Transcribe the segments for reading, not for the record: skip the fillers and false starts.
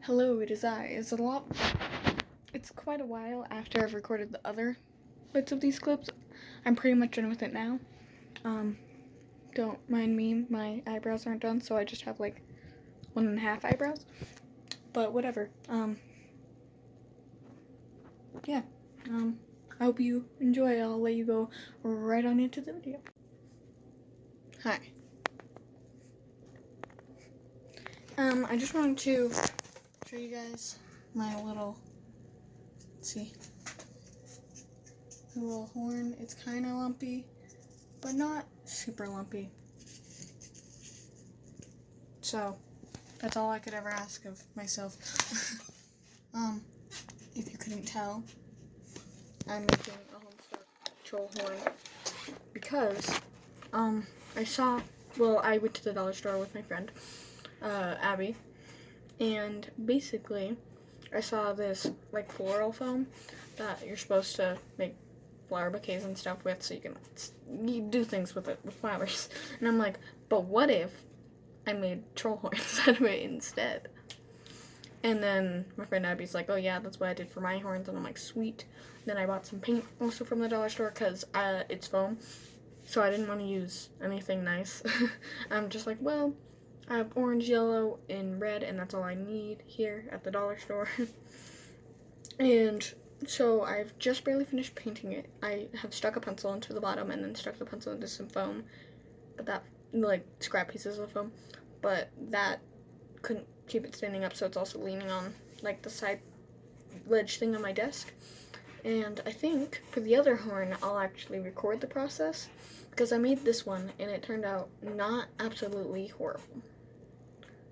Hello, it is I. It's quite a while after I've recorded the other bits of these clips. I'm pretty much done with it now. Don't mind me, my eyebrows aren't done, so I just have like 1.5 eyebrows. But whatever. Yeah. I hope you enjoy. I'll let you go right on into the video. Hi. I just wanted to show you guys my little, let's see, the little horn. It's kind of lumpy, but not super lumpy. So, that's all I could ever ask of myself. If you couldn't tell, I'm making a Homestuck troll horn because, I went to the dollar store with my friend, Abby, and basically, I saw this, like, floral foam that you're supposed to make flower bouquets and stuff with, so you do things with it, with flowers. And I'm like, but what if I made troll horns out of it instead? And then my friend Abby's like, oh yeah, that's what I did for my horns. And I'm like, sweet. Then I bought some paint also from the dollar store because it's foam, so I didn't want to use anything nice. I'm just like, well, I have orange, yellow, and red, and that's all I need here at the dollar store. And so I've just barely finished painting it. I have stuck a pencil into the bottom and then stuck the pencil into some foam, but that, like, scrap pieces of foam, but that couldn't keep it standing up, so it's also leaning on, like, the side ledge thing on my desk. And I think for the other horn, I'll actually record the process, because I made this one, and it turned out not absolutely horrible.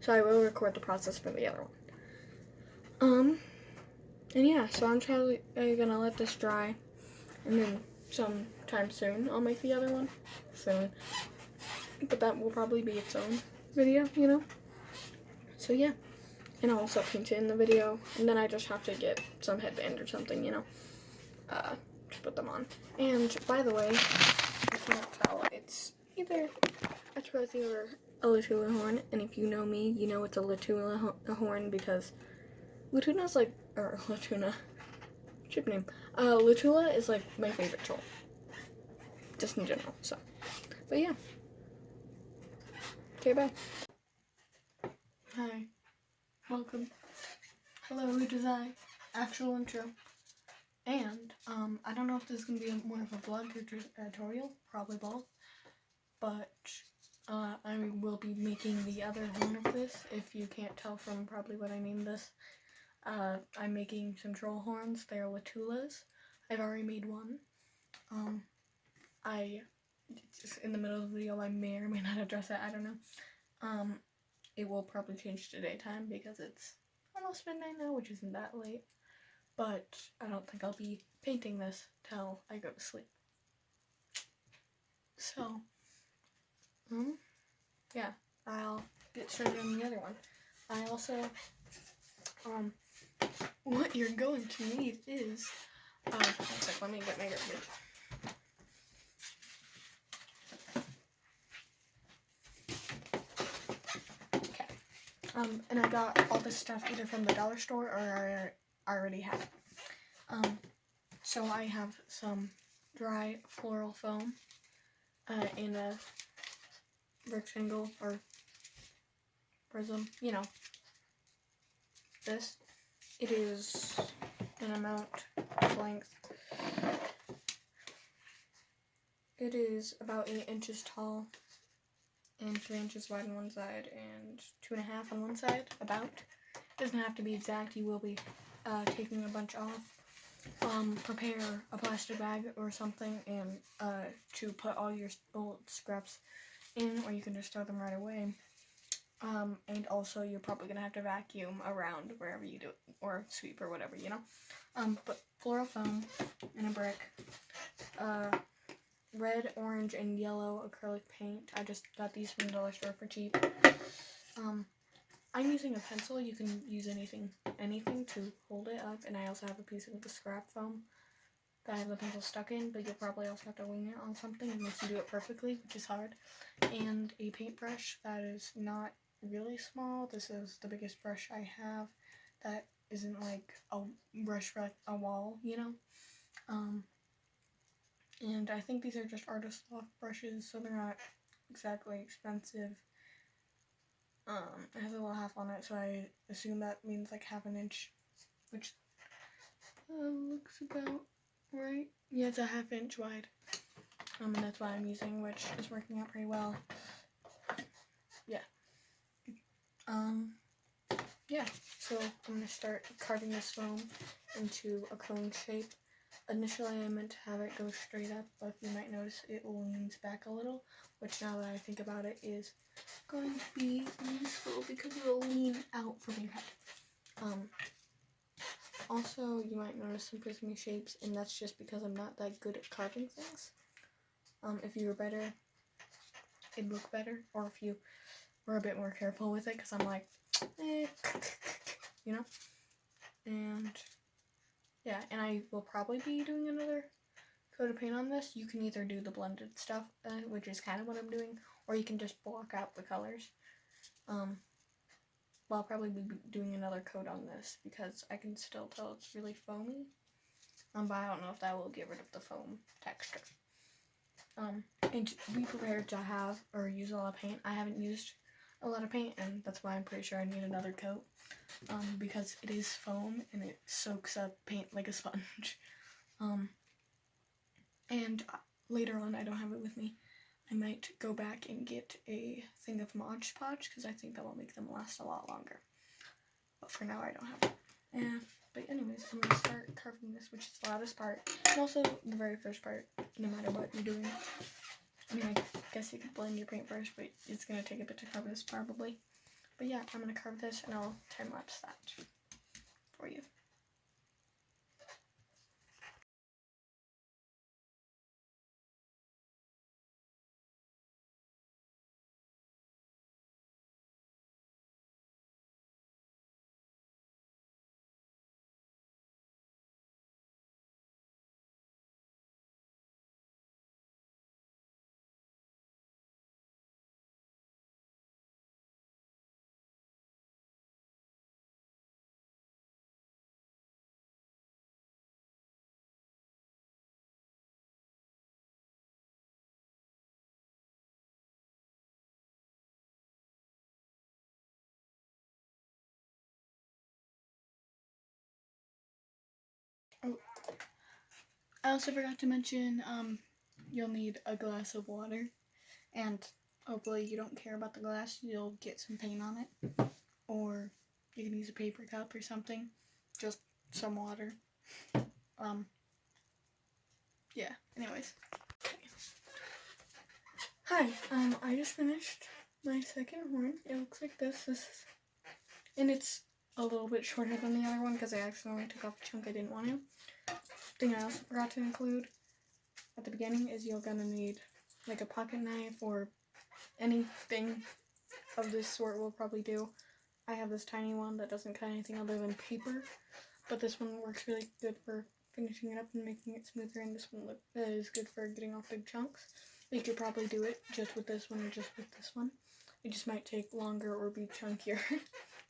So I will record the process for the other one. And yeah, so I'm probably gonna let this dry, and then sometime soon I'll make the other one. Soon. But that will probably be its own video, you know? So yeah. And I'll also paint it in the video, and then I just have to get some headband or something, you know, to put them on. And by the way, I can't tell, it's either a Trezzy or a Latula horn, and if you know me, you know it's a Latula horn, because Latuna's like, or Latuna, chip name, Latula is like my favorite troll, just in general, so, but yeah. Okay, bye. Hi. Welcome. Hello, it is I. Actual intro. And, I don't know if this is going to be more of a vlog or tutorial, probably both, but, I will be making the other horn of this, if you can't tell from probably what I named this. I'm making some troll horns. They're Latulas. I've already made one. Just in the middle of the video, I may or may not address it, I don't know. It will probably change to daytime because it's almost midnight now, which isn't that late. But I don't think I'll be painting this till I go to sleep. So, yeah, I'll get started on the other one. I also, what you're going to need is, one sec, let me get my garbage. And I got all this stuff either from the dollar store or I already have it. So I have some dry floral foam in a rectangle or prism, you know, this. It is an amount of length. It is about 8 inches tall and 3 inches wide on one side and 2.5 on one side, about. It doesn't have to be exact, you will be taking a bunch off. Prepare a plastic bag or something and to put all your old scraps in, or you can just throw them right away. And also you're probably gonna have to vacuum around wherever you do it, or sweep or whatever, you know. But floral foam in a brick, red, orange, and yellow acrylic paint. I just got these from the dollar store for cheap. I'm using a pencil. You can use anything to hold it up, and I also have a piece of the scrap foam that I have the pencil stuck in, but you'll probably also have to wing it on something unless you do it perfectly, which is hard. And a paintbrush that is not really small. This is the biggest brush I have that isn't like a brush for like a wall, you know? And I think these are just artist loft brushes, so they're not exactly expensive. It has a little half on it, so I assume that means like half an inch, which looks about right. Yeah, it's a half-inch wide. And that's what I'm using, which is working out pretty well. Yeah. Yeah, so I'm going to start carving this foam into a cone shape. Initially, I meant to have it go straight up, but you might notice it leans back a little, which now that I think about it is going to be useful because it will lean out from your head. Also, you might notice some prismy shapes, and that's just because I'm not that good at carving things. If you were better, it'd look better, or if you were a bit more careful with it, because I'm like, you know? And yeah, and I will probably be doing another coat of paint on this. You can either do the blended stuff, which is kind of what I'm doing, or you can just block out the colors. Well, I'll probably be doing another coat on this because I can still tell it's really foamy. But I don't know if that will get rid of the foam texture. And be prepared to have or use a lot of paint. I haven't used a lot of paint, and that's why I'm pretty sure I need another coat. Because it is foam and it soaks up paint like a sponge. And later on, I don't have it with me, I might go back and get a thing of Mod Podge because I think that will make them last a lot longer. But for now, I don't have it. But anyways, I'm going to start carving this, which is the loudest part, and also the very first part, no matter what you're doing. I mean, I guess you could blend your paint first, but it's going to take a bit to carve this probably. But yeah, I'm going to carve this, and I'll time-lapse that for you. Oh, I also forgot to mention, you'll need a glass of water, and hopefully you don't care about the glass, you'll get some paint on it, or you can use a paper cup or something, just some water. Yeah, anyways. Okay. Hi, I just finished my second horn. It looks like this, and it's a little bit shorter than the other one because I accidentally took off a chunk I didn't want to. Thing I also forgot to include at the beginning is you're gonna need like a pocket knife or anything of this sort will probably do. I have this tiny one that doesn't cut anything other than paper, but this one works really good for finishing it up and making it smoother, and this one is good for getting off big chunks. You could probably do it just with this one or just with this one. It just might take longer or be chunkier,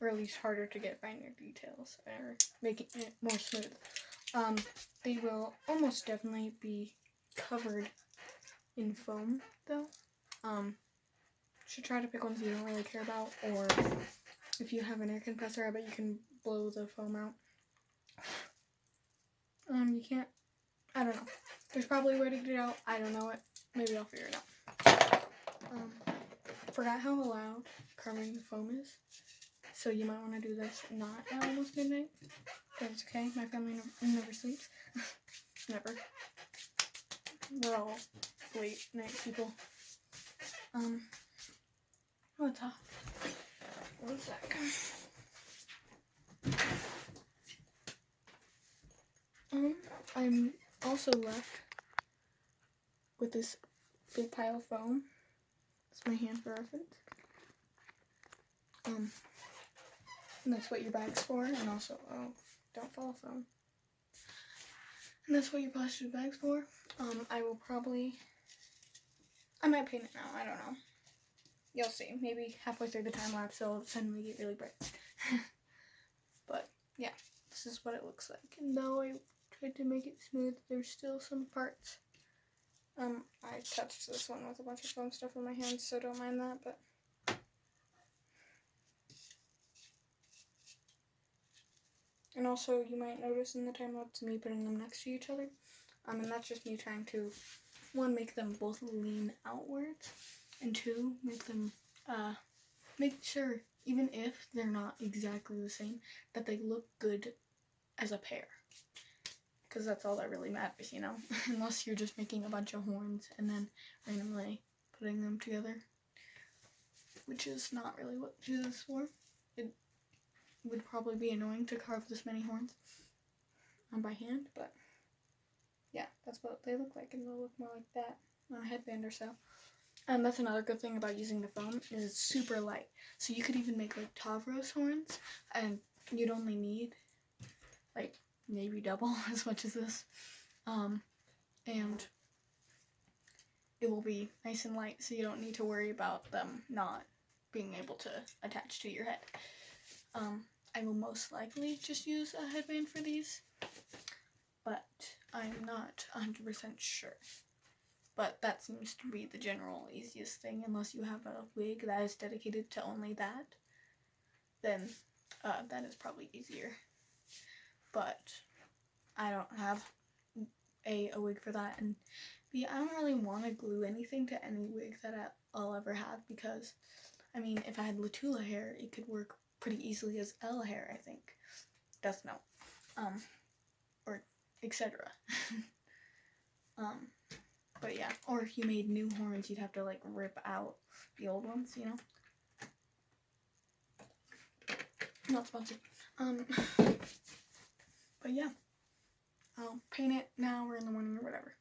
or at least harder to get finer details, or making it more smooth. They will almost definitely be covered in foam, though. Should try to pick ones you don't really care about, or if you have an air compressor, I bet you can blow the foam out. You can't, I don't know. There's probably a way to get it out. I don't know it. Maybe I'll figure it out. Forgot how loud carving the foam is, so you might want to do this not at almost midnight. But it's okay. My family never sleeps. Never. We're all late night people. What's up? 1 sec. I'm also left with this big pile of foam. It's my hand for reference. And that's what your bag's for, and also, oh, don't fall foam. And that's what your plastic bag's for. I might paint it now, I don't know. You'll see. Maybe halfway through the time lapse it'll suddenly get really bright. But yeah, this is what it looks like. And though I tried to make it smooth, there's still some parts. I touched this one with a bunch of foam stuff on my hands, so don't mind that, but and also you might notice in the time lapse me putting them next to each other. And that's just me trying to, one, make them both lean outwards, and two, make them make sure, even if they're not exactly the same, that they look good as a pair. Because that's all that really matters, you know? Unless you're just making a bunch of horns and then randomly putting them together. Which is not really what this is for. It would probably be annoying to carve this many horns by hand, but yeah, that's what they look like, and they'll look more like that on a headband or so. And that's another good thing about using the foam, is it's super light. So you could even make like Tavros horns, and you'd only need like maybe double as much as this. And it will be nice and light, so you don't need to worry about them not being able to attach to your head. I will most likely just use a headband for these, but I'm not 100% sure. But that seems to be the general easiest thing, unless you have a wig that is dedicated to only that, then that is probably easier. But I don't have a wig for that, and B, I don't really want to glue anything to any wig that I'll ever have, because, I mean, if I had Latula hair, it could work pretty easily as L hair, I think. Death Note. Or etc. But yeah, or if you made new horns, you'd have to, like, rip out the old ones, you know? Not sponsored. But yeah, I'll paint it now or in the morning or whatever.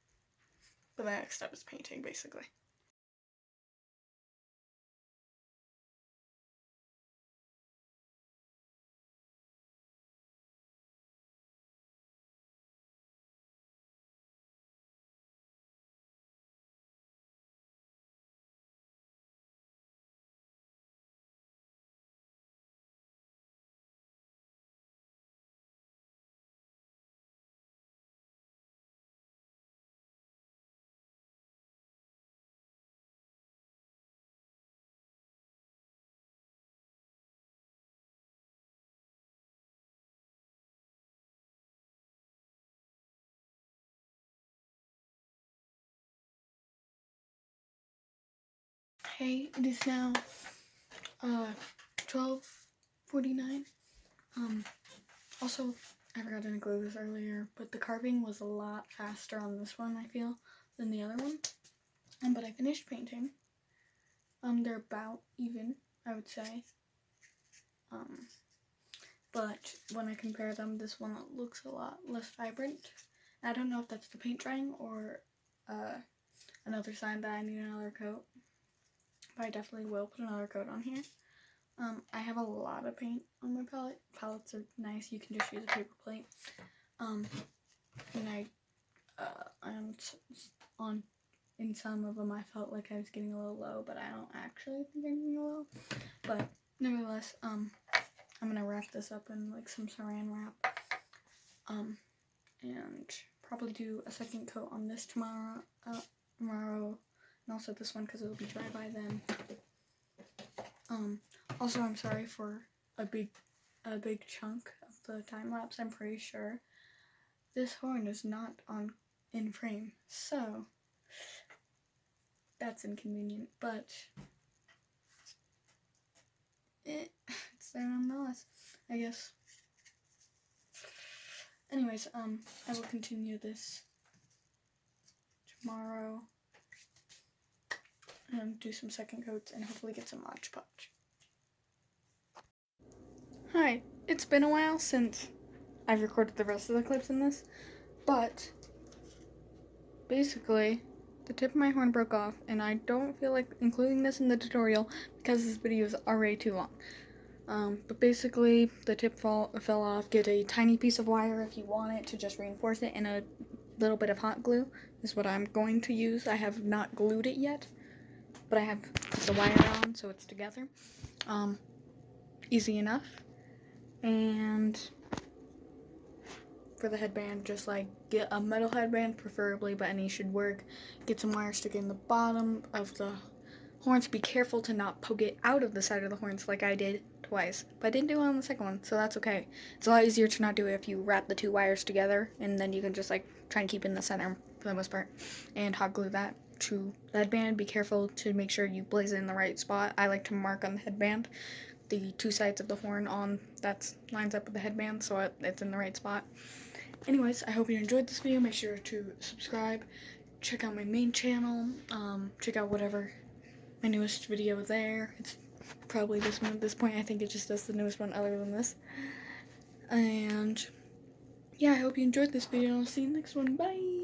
But the next step is painting, basically. Hey, it is now 12:49. Also, I forgot to include this earlier, but the carving was a lot faster on this one, I feel, than the other one. But I finished painting. They're about even, I would say. But when I compare them, this one looks a lot less vibrant. I don't know if that's the paint drying or another sign that I need another coat. But I definitely will put another coat on here. I have a lot of paint on my palette. Palettes are nice. You can just use a paper plate. And in some of them I felt like I was getting a little low, but I don't actually think I'm getting low. But nevertheless, I'm gonna wrap this up in like some saran wrap. And probably do a second coat on this tomorrow, and also this one because it'll be dry by then. Also, I'm sorry for a big chunk of the time lapse. I'm pretty sure this horn is not in frame, so that's inconvenient. But it's there nonetheless, I guess. Anyways, I will continue this tomorrow and do some second coats and hopefully get some Mod Podge. Hi, it's been a while since I've recorded the rest of the clips in this, but basically the tip of my horn broke off, and I don't feel like including this in the tutorial because this video is already too long. But basically the tip fell off. Get a tiny piece of wire if you want it to just reinforce it, and a little bit of hot glue is what I'm going to use. I have not glued it yet, but I have the wire on so it's together. Easy enough. And for the headband, just like get a metal headband preferably, but any should work. Get some wire sticking in the bottom of the horns. Be careful to not poke it out of the side of the horns like I did twice, but I didn't do it on the second one, so that's okay. It's a lot easier to not do it if you wrap the two wires together, and then you can just like try and keep it in the center for the most part, and hot glue that to the headband. Be careful to make sure you place it in the right spot. I like to mark on the headband the two sides of the horn on that lines up with the headband so it's in the right spot. Anyways, I hope you enjoyed this video. Make sure to subscribe, check out my main channel, check out whatever my newest video there. It's probably this one at this point. I think it just does the newest one other than this. And yeah, I hope you enjoyed this video. I'll see you next one. Bye!